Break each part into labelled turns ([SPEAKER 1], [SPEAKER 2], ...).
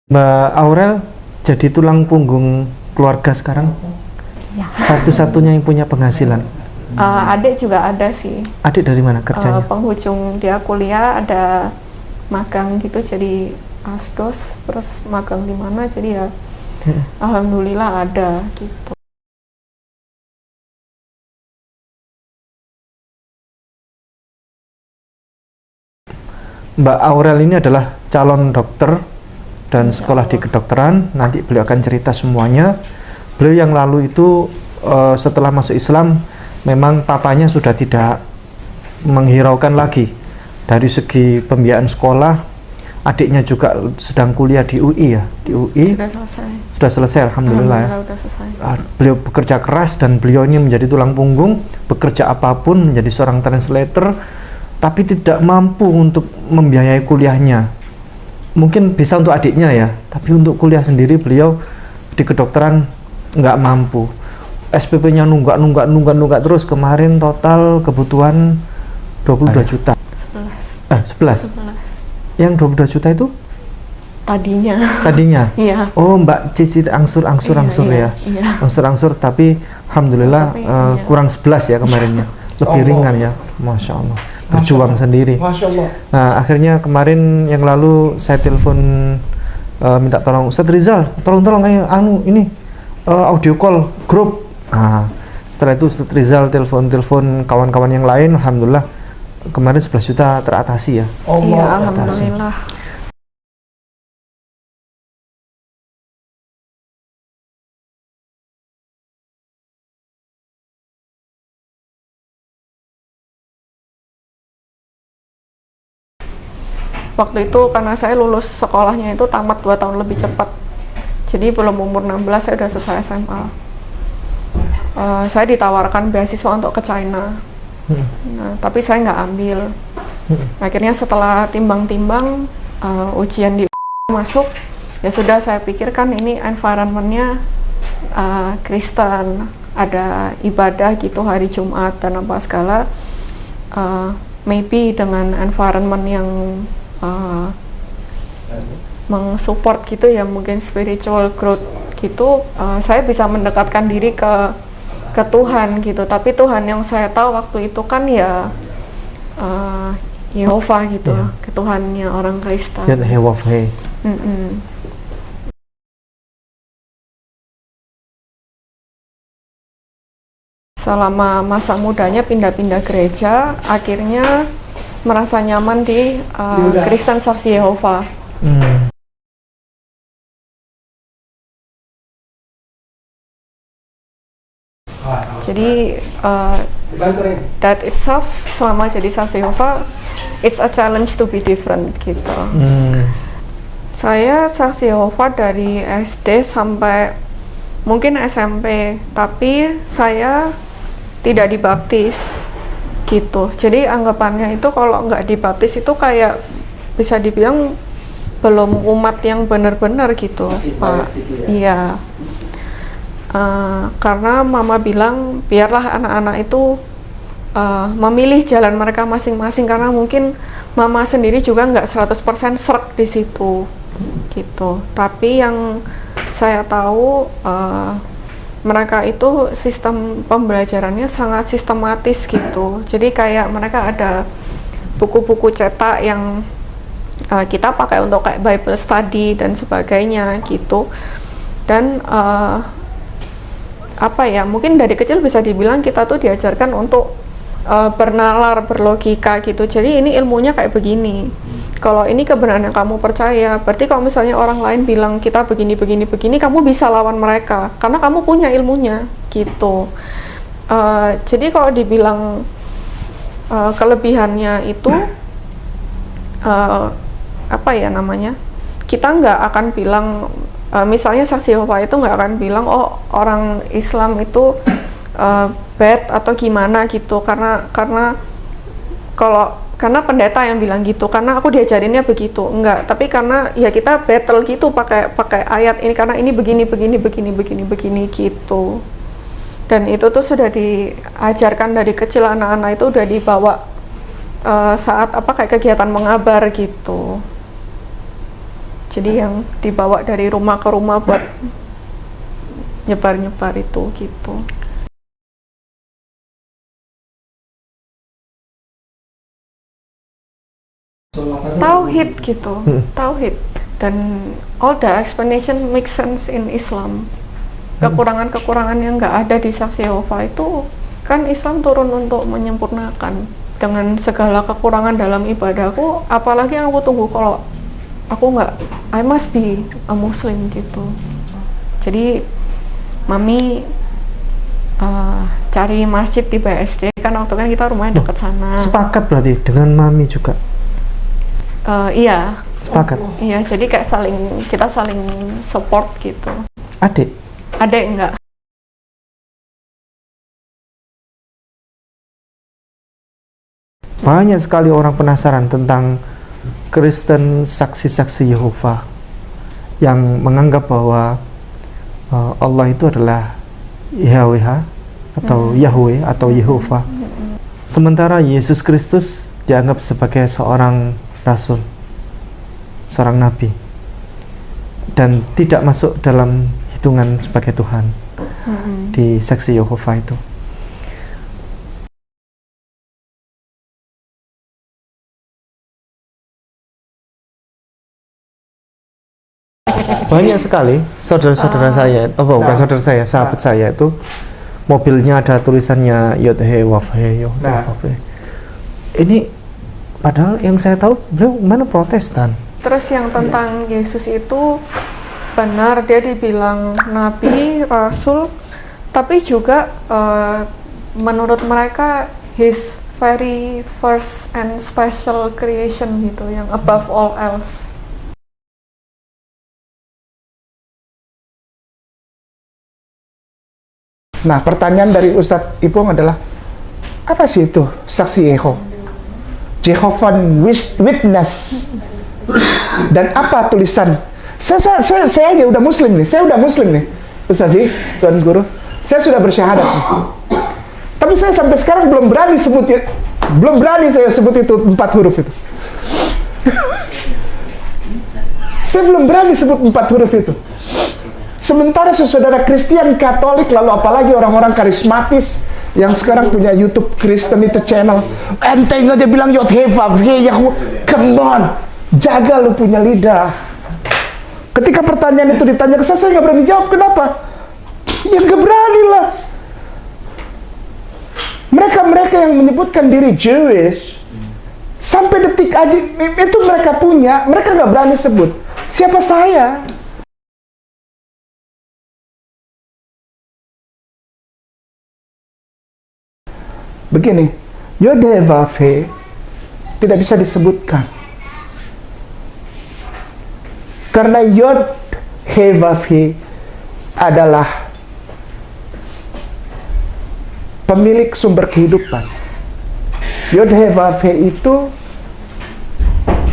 [SPEAKER 1] Mbak Aurel jadi tulang punggung keluarga sekarang?
[SPEAKER 2] Ya.
[SPEAKER 1] Satu-satunya yang punya penghasilan?
[SPEAKER 2] Adik juga ada sih.
[SPEAKER 1] Adik dari mana kerjanya?
[SPEAKER 2] Penghujung dia kuliah, ada magang gitu, jadi asdos, terus magang di mana, jadi ya alhamdulillah ada gitu.
[SPEAKER 1] Mbak Aurel ini adalah calon dokter dan sekolah di kedokteran. Nanti beliau akan cerita semuanya. Beliau yang lalu itu setelah masuk Islam, memang papanya sudah tidak menghiraukan lagi dari segi pembiayaan sekolah. Adiknya juga sedang kuliah di UI ya, di UI. Sudah selesai, alhamdulillah ya.
[SPEAKER 2] Sudah selesai.
[SPEAKER 1] Beliau bekerja keras dan beliau ini menjadi tulang punggung, bekerja apapun, menjadi seorang translator, tapi tidak mampu untuk membiayai kuliahnya. Mungkin bisa untuk adiknya ya, tapi untuk kuliah sendiri beliau di kedokteran nggak mampu. SPP-nya nunggak terus. Kemarin total kebutuhan 22 juta. 11. Yang 22 juta itu? Tadinya?
[SPEAKER 2] Iya.
[SPEAKER 1] Oh, Mbak cicil angsur-angsur ya.
[SPEAKER 2] Iya.
[SPEAKER 1] Angsur-angsur, tapi alhamdulillah kurang 11 ya kemarinnya. Lebih ringan ya, Masya Allah. Berjuang sendiri.
[SPEAKER 3] Masya Allah.
[SPEAKER 1] Nah, akhirnya kemarin yang lalu saya telepon minta tolong Ustadz Rizal, tolong kayak ini audio call grup. Nah, setelah itu Ustadz Rizal telepon kawan-kawan yang lain, alhamdulillah kemarin 11 juta teratasi ya.
[SPEAKER 2] Iya, alhamdulillah. Waktu itu karena saya lulus sekolahnya itu tamat 2 tahun lebih cepat, jadi belum umur 16 saya udah selesai SMA. Saya ditawarkan beasiswa untuk ke China, nah, tapi saya nggak ambil. Akhirnya setelah timbang-timbang ujian di masuk, ya sudah saya pikirkan ini environmentnya Kristen, ada ibadah gitu hari Jumat dan apa segala, maybe dengan environment yang mensupport gitu ya, mungkin spiritual growth gitu, saya bisa mendekatkan diri ke Tuhan gitu. Tapi Tuhan yang saya tahu waktu itu kan ya Yehova gitu, Tuhannya orang Kristen. Selama masa mudanya pindah-pindah gereja, akhirnya merasa nyaman di Kristen Saksi Yehova. Jadi that itself, selama jadi Saksi Yehova, it's a challenge to be different gitu. Saya Saksi Yehova dari SD sampai mungkin SMP, tapi saya tidak dibaptis gitu. Jadi anggapannya itu kalau nggak dibaptis itu kayak bisa dibilang belum umat yang benar-benar gitu, Pak. Iya. Karena mama bilang biarlah anak-anak itu memilih jalan mereka masing-masing, karena mungkin mama sendiri juga nggak 100% serk di situ gitu. Tapi yang saya tahu mereka itu sistem pembelajarannya sangat sistematis gitu. Jadi kayak mereka ada buku-buku cetak yang kita pakai untuk kayak Bible study dan sebagainya gitu. Dan apa ya, mungkin dari kecil bisa dibilang kita tuh diajarkan untuk bernalar, berlogika gitu. Jadi ini ilmunya kayak begini. Kalau ini kebenaran yang kamu percaya, berarti kalau misalnya orang lain bilang kita begini, kamu bisa lawan mereka karena kamu punya ilmunya gitu. Jadi kalau dibilang kelebihannya itu apa ya namanya, kita nggak akan bilang misalnya saksi Yehova itu nggak akan bilang oh orang Islam itu bad atau gimana gitu, karena karena pendeta yang bilang gitu, karena aku diajarinnya begitu, enggak, tapi karena ya kita battle gitu pakai ayat ini, karena ini begini gitu. Dan itu tuh sudah diajarkan dari kecil, anak-anak itu udah dibawa saat kayak kegiatan mengabar gitu. Jadi yang dibawa dari rumah ke rumah buat nyebar itu gitu. Tauhid gitu, tauhid, dan all the explanation make sense in Islam. Kekurangan-kekurangan yang nggak ada di saksi Yehova itu kan Islam turun untuk menyempurnakan. Dengan segala kekurangan dalam ibadahku, apalagi yang aku tunggu kalau aku nggak, I must be a Muslim gitu. Jadi Mami cari masjid di BSD, kan waktu kan kita rumahnya dekat sana.
[SPEAKER 1] Sepakat berarti dengan Mami juga?
[SPEAKER 2] Iya.
[SPEAKER 1] Sepakat?
[SPEAKER 2] Iya, jadi kayak kita saling support gitu.
[SPEAKER 1] Adik
[SPEAKER 2] Enggak.
[SPEAKER 1] Banyak sekali orang penasaran tentang Kristen saksi-saksi Yehova yang menganggap bahwa Allah itu adalah YHWH atau Yahweh atau Yehova. Sementara Yesus Kristus dianggap sebagai seorang rasul, seorang nabi, dan tidak masuk dalam hitungan sebagai Tuhan di saksi Yehova itu. Banyak sekali saudara-saudara saya, bukan saudara saya, sahabat saya itu mobilnya ada tulisannya Yod He Waf He Yod Waf He. Ini padahal yang saya tahu beliau mana Protestan.
[SPEAKER 2] Terus yang tentang Yesus itu benar, dia dibilang nabi, rasul, tapi juga menurut mereka his very first and special creation gitu, yang above all else.
[SPEAKER 3] Nah, pertanyaan dari Ustadz Ipong adalah, apa sih itu saksi Yehova? Jehovah's Witness. Dan apa tulisan? Saya aja udah muslim nih. Ustaz sih, Tuan Guru. Saya sudah bersyahadat nih. Tapi saya sampai sekarang belum berani saya sebut itu 4 huruf itu. Saya belum berani sebut 4 huruf itu. Sementara saudara Kristen Katolik, lalu apalagi orang-orang karismatis yang sekarang punya YouTube Kristen itu channel, enteng aja bilang Yod He Vav He Yahweh. Come on, jaga lu punya lidah. Ketika pertanyaan itu ditanya ke saya nggak berani jawab. Kenapa? Ya nggak berani lah. Mereka yang menyebutkan diri Jewish, sampai detik aja itu mereka punya, mereka nggak berani sebut. Siapa saya? Begini, Yod He Vav He tidak bisa disebutkan. Karena Yod He Vav He adalah pemilik sumber kehidupan. Yod He Vav He itu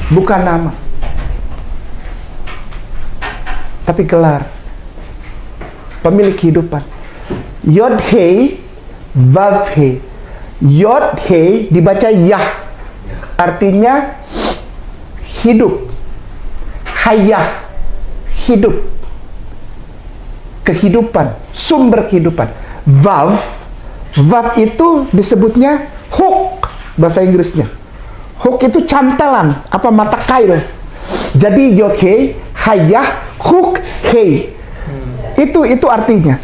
[SPEAKER 3] bukan nama, tapi gelar. Pemilik kehidupan. Yod He Vav He. Yod He dibaca Yah, artinya hidup. Hayah, hidup, kehidupan, sumber kehidupan. Vav itu disebutnya hook, bahasa Inggrisnya. Hook itu cantelan, mata kail. Jadi Yod He, Hayah, hook He. Itu artinya.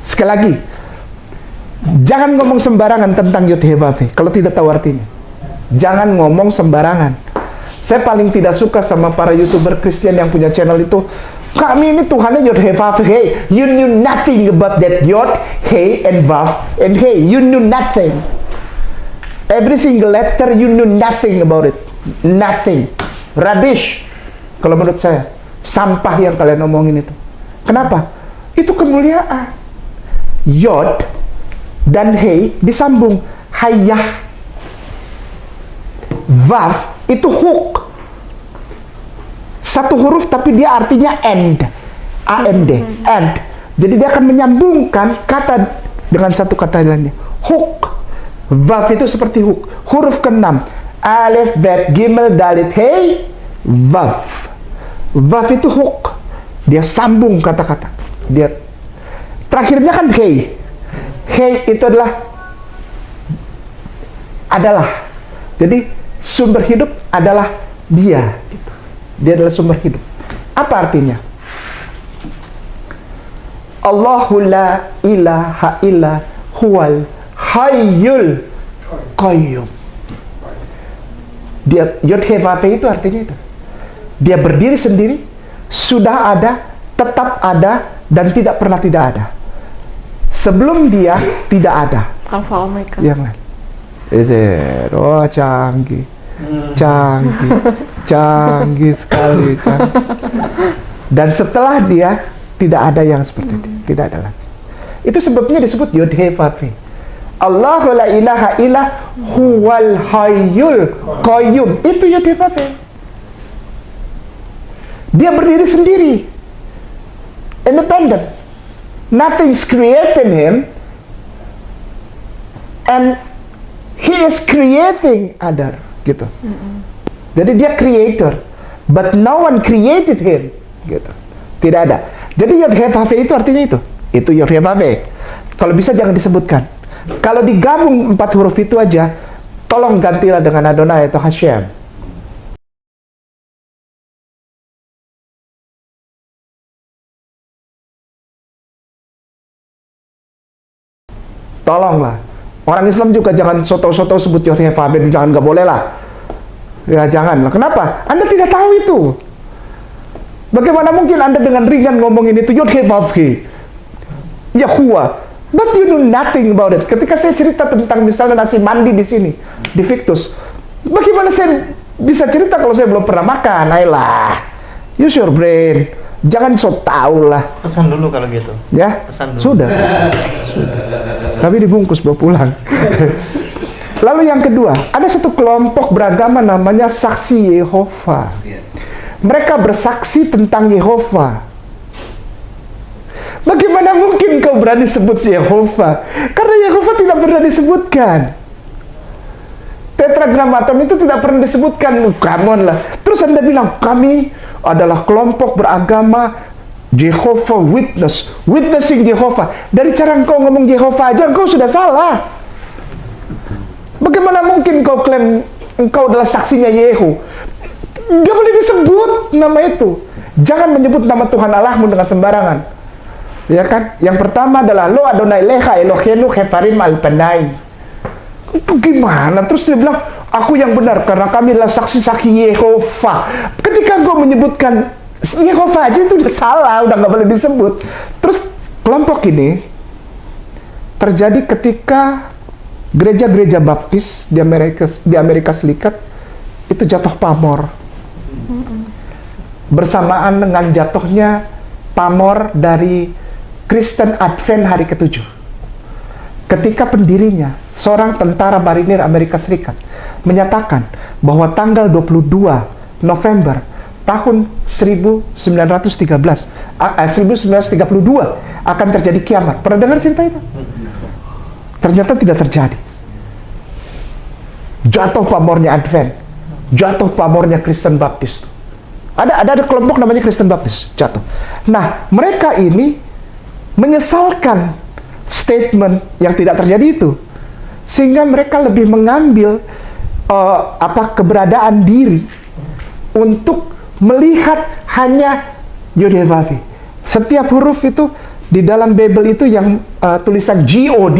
[SPEAKER 3] Sekali lagi, jangan ngomong sembarangan tentang Yod He Vav He kalau tidak tahu artinya. Jangan ngomong sembarangan. Saya paling tidak suka sama para YouTuber Kristen yang punya channel itu Kami ini Tuhannya Yod He Vav He. You knew nothing about that Yod, He, and Vav, and He. You knew nothing. Every single letter you knew nothing about it. Nothing. Rubbish. Kalau menurut saya, sampah yang kalian omongin itu. Kenapa? Itu kemuliaan. Yod dan He disambung. Hayah. Vav itu hook. Satu huruf tapi dia artinya end. A-N-D. End. Jadi dia akan menyambungkan kata dengan satu kata lainnya. Hook. Vav itu seperti hook. Huruf ke-6. Alif, Bet, Gimel, Dalit, Hei, Vav. Vav itu hook. Dia sambung kata-kata. Dia terakhirnya kan Hei. Hei itu adalah. Jadi sumber hidup adalah dia. Dia adalah sumber hidup. Apa artinya? Allahu la ilaha illa huwal hayyul qayyum. Dia Yod He Vav He itu artinya itu. Dia berdiri sendiri, sudah ada, tetap ada, dan tidak pernah tidak ada. Sebelum dia tidak ada.
[SPEAKER 2] Alfa Omega.
[SPEAKER 3] Yang lain. Oh, canggih. Canggih sekali, canggih. Dan setelah dia tidak ada yang seperti itu, tidak ada lagi. Itu sebabnya disebut Yod He Vav He. Allahu la ilaha illa huwal hayyul qayyum. Itu Yod He Vav He. Dia berdiri sendiri, independent. Nothing's creating him, and he is creating other. Gitu. Jadi dia creator, but no one created him. Gitu. Tidak ada. Jadi Yod He Vav He itu artinya itu. Itu Yod He Vav He. Kalau bisa jangan disebutkan. Kalau digabung 4 huruf itu aja, tolong gantilah dengan Adonai atau Hashem. Tolonglah. Orang Islam juga jangan soto-soto sebut Yod He Vav He, jangan, nggak boleh lah. Ya jangan lah. Kenapa? Anda tidak tahu itu. Bagaimana mungkin Anda dengan ringan ngomongin itu Yod He Vav He, Yahuwah, but you know nothing about it. Ketika saya cerita tentang misalnya nasi mandi di sini, di Victus, bagaimana saya bisa cerita kalau saya belum pernah makan? Ayolah, use your brain. Jangan so tau lah.
[SPEAKER 1] Pesan dulu kalau gitu.
[SPEAKER 3] Ya,
[SPEAKER 1] Pesan dulu.
[SPEAKER 3] Sudah. Tapi dibungkus bawa pulang. Lalu yang kedua, ada satu kelompok beragama namanya Saksi Yehova. Mereka bersaksi tentang Yehova. Bagaimana mungkin kau berani sebut Yehova? Karena Yehova tidak pernah disebutkan. Tetragrammaton itu tidak pernah disebutkan. Come on lah. Terus Anda bilang, kami adalah kelompok beragama Jehovah Witness, witnessing Jehovah. Dari cara engkau ngomong Jehovah aja, engkau sudah salah. Bagaimana mungkin kau klaim engkau adalah saksinya Yehu? Gak boleh disebut nama itu. Jangan menyebut nama Tuhan Allahmu dengan sembarangan. Ya kan? Yang pertama adalah Lo Adonai Lecha Eloheinu Heparim Alpanai. Itu gimana? Terus dia bilang, aku yang benar karena kami adalah saksi-saksi Yehova. Ketika gue menyebutkan Yehova aja itu udah salah, udah gak boleh disebut. Terus kelompok ini terjadi ketika gereja-gereja baptis di Amerika Serikat itu jatuh pamor. Bersamaan dengan jatuhnya pamor dari Kristen Advent hari ke-7. Ketika pendirinya, seorang tentara marinir Amerika Serikat, menyatakan bahwa tanggal 22 November tahun 1932 akan terjadi kiamat. Pernah dengar cerita itu? Ternyata tidak terjadi. Jatuh pamornya Advent, jatuh pamornya Kristen Baptis. Ada kelompok namanya Kristen Baptis jatuh. Nah, mereka ini menyesalkan statement yang tidak terjadi itu, sehingga mereka lebih mengambil keberadaan diri untuk melihat hanya Yod He Vav He. Setiap huruf itu di dalam Bible itu yang tulisan God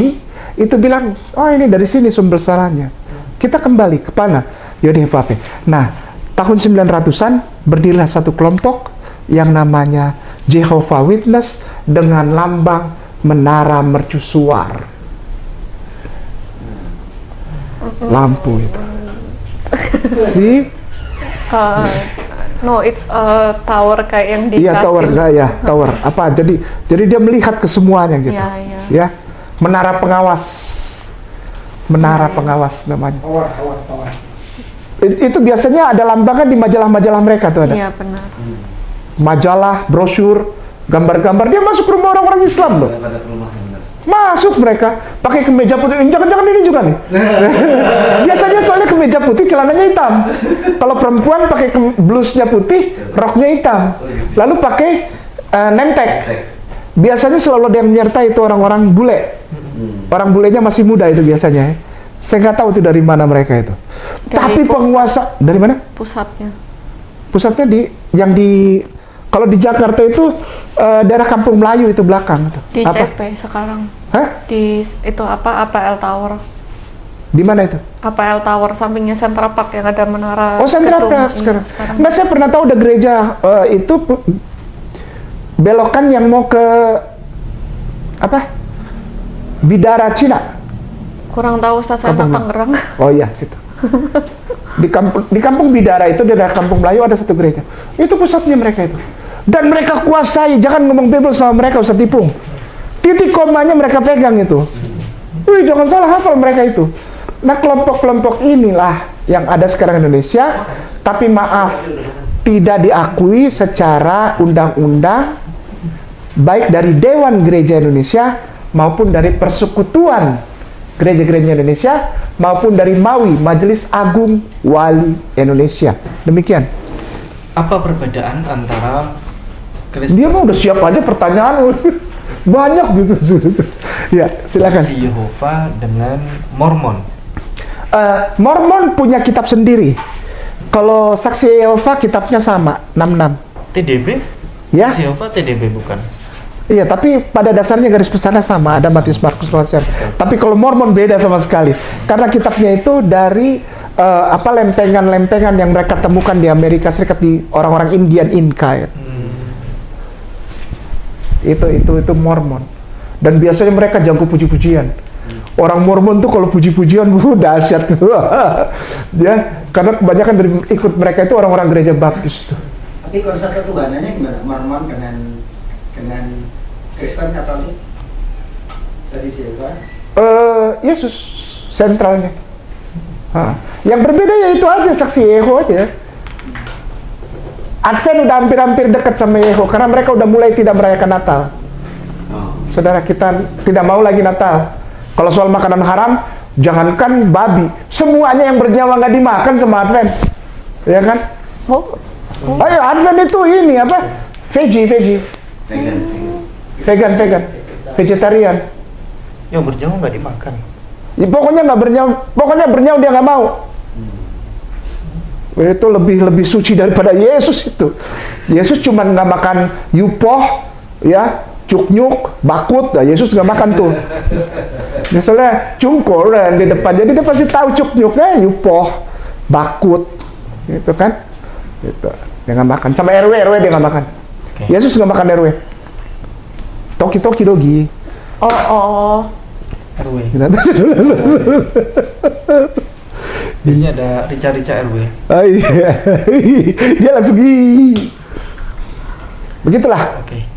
[SPEAKER 3] itu bilang, oh ini dari sini sumber salahnya. Kita kembali ke mana? Yod He Vav He. Nah, tahun 900-an berdirilah satu kelompok yang namanya Jehovah Witness dengan lambang menara mercusuar. Lampu itu. See?
[SPEAKER 2] No, it's a tower kayak yang di
[SPEAKER 3] Iya, tower,
[SPEAKER 2] kastil.
[SPEAKER 3] ya, tower. Apa? Jadi dia melihat ke semuanya gitu.
[SPEAKER 2] Iya, iya.
[SPEAKER 3] Ya, menara pengawas. Menara pengawas namanya.
[SPEAKER 4] Tower.
[SPEAKER 3] Itu biasanya ada lambangan di majalah-majalah mereka tuh ada.
[SPEAKER 2] Iya, benar.
[SPEAKER 3] Majalah, brosur, gambar-gambar. Dia masuk ke rumah orang-orang Islam loh. Masuk mereka pakai kemeja putih. Jangan-jangan ini juga nih. Biasanya soalnya kemeja putih, celananya hitam. Kalau perempuan pakai blusnya putih, roknya hitam. Lalu pakai nemtek. Biasanya selalu ada yang menyertai itu orang-orang bule. Orang bulenya masih muda itu biasanya. Saya nggak tahu itu dari mana mereka itu. Tapi penguasa dari mana?
[SPEAKER 2] Pusatnya.
[SPEAKER 3] Pusatnya kalau di Jakarta itu daerah Kampung Melayu itu belakang.
[SPEAKER 2] Di
[SPEAKER 3] Apa?
[SPEAKER 2] CP sekarang.
[SPEAKER 3] Hah?
[SPEAKER 2] Di itu apa? APL Tower.
[SPEAKER 3] Di mana itu?
[SPEAKER 2] APL Tower sampingnya Central Park yang ada menara.
[SPEAKER 3] Oh, Central
[SPEAKER 2] gedung.
[SPEAKER 3] Park
[SPEAKER 2] Iya,
[SPEAKER 3] sekarang.
[SPEAKER 2] sekarang.
[SPEAKER 3] Nggak, saya pernah tahu ada gereja itu belokan yang mau ke apa? Bidara Cina.
[SPEAKER 2] Kurang tahu, Ustaz, saya
[SPEAKER 3] Kampung
[SPEAKER 2] anak Tangerang.
[SPEAKER 3] Oh iya, situ. Di kampung Bidara itu, di daerah Kampung Melayu ada satu gereja. Itu pusatnya mereka itu. Dan mereka kuasai, jangan ngomong Bible sama mereka, usah tipung. Titik komanya mereka pegang itu. Wih, jangan salah hafal mereka itu. Nah, kelompok-kelompok inilah yang ada sekarang di Indonesia, tapi maaf, tidak diakui secara undang-undang, baik dari Dewan Gereja Indonesia, maupun dari Persekutuan Gereja-Gereja Indonesia, maupun dari MAWI, Majelis Agung Wali Indonesia. Demikian.
[SPEAKER 1] Apa perbedaan antara Kristen
[SPEAKER 3] Dia mah udah siap aja pertanyaan. Banyak gitu. Ya, silakan.
[SPEAKER 1] Saksi Yehova dengan Mormon?
[SPEAKER 3] Mormon punya kitab sendiri. Kalau Saksi Yehova kitabnya sama, 66.
[SPEAKER 1] TDB?
[SPEAKER 3] Ya.
[SPEAKER 1] Saksi Yehova TDB bukan?
[SPEAKER 3] Iya, tapi pada dasarnya garis besarnya sama, ada Matius, Markus, Yohanes. Tapi kalau Mormon beda sama sekali. Karena kitabnya itu dari lempengan-lempengan yang mereka temukan di Amerika Serikat, di orang-orang Indian Inca. Ya. Itu Mormon. Dan biasanya mereka jago puji-pujian. Orang Mormon tuh kalau puji-pujian dahsyat. Ya, karena kebanyakan dari ikut mereka itu orang-orang gereja Baptis tuh.
[SPEAKER 4] Tapi konsep ketuhanannya gimana? Mormon dengan Kristen Katolik? Saksi Yehova?
[SPEAKER 3] Yesus sentralnya. Yang berbeda ya itu aja, Saksi Yehova aja. Advent udah hampir-hampir dekat sama Yehova karena mereka udah mulai tidak merayakan Natal. Saudara, kita tidak mau lagi Natal. Kalau soal makanan haram, jangankan babi, semuanya yang bernyawa nggak dimakan sama Advent, ya kan? Ayo, Advent itu ini apa? Vegan, vegetarian.
[SPEAKER 1] Yang bernyawa nggak dimakan.
[SPEAKER 3] Ya, pokoknya bernyawa dia nggak mau. Itu lebih suci daripada Yesus itu. Yesus cuma nggak makan yupoh, ya, cuknyuk, bakut. Nah, Yesus nggak makan tuh. Misalnya cungkur di depan, jadi dia pasti tahu cuknyuknya, yupoh, bakut, gitu kan? Gitu. Dia nggak makan. Sama RW dia nggak makan.
[SPEAKER 1] Okay.
[SPEAKER 3] Yesus nggak makan RW. Toki dogi.
[SPEAKER 2] Oh.
[SPEAKER 1] RW. Di sini ada rica-rica RW.
[SPEAKER 3] Oh, iya. Dia langsung begitulah.
[SPEAKER 1] Oke.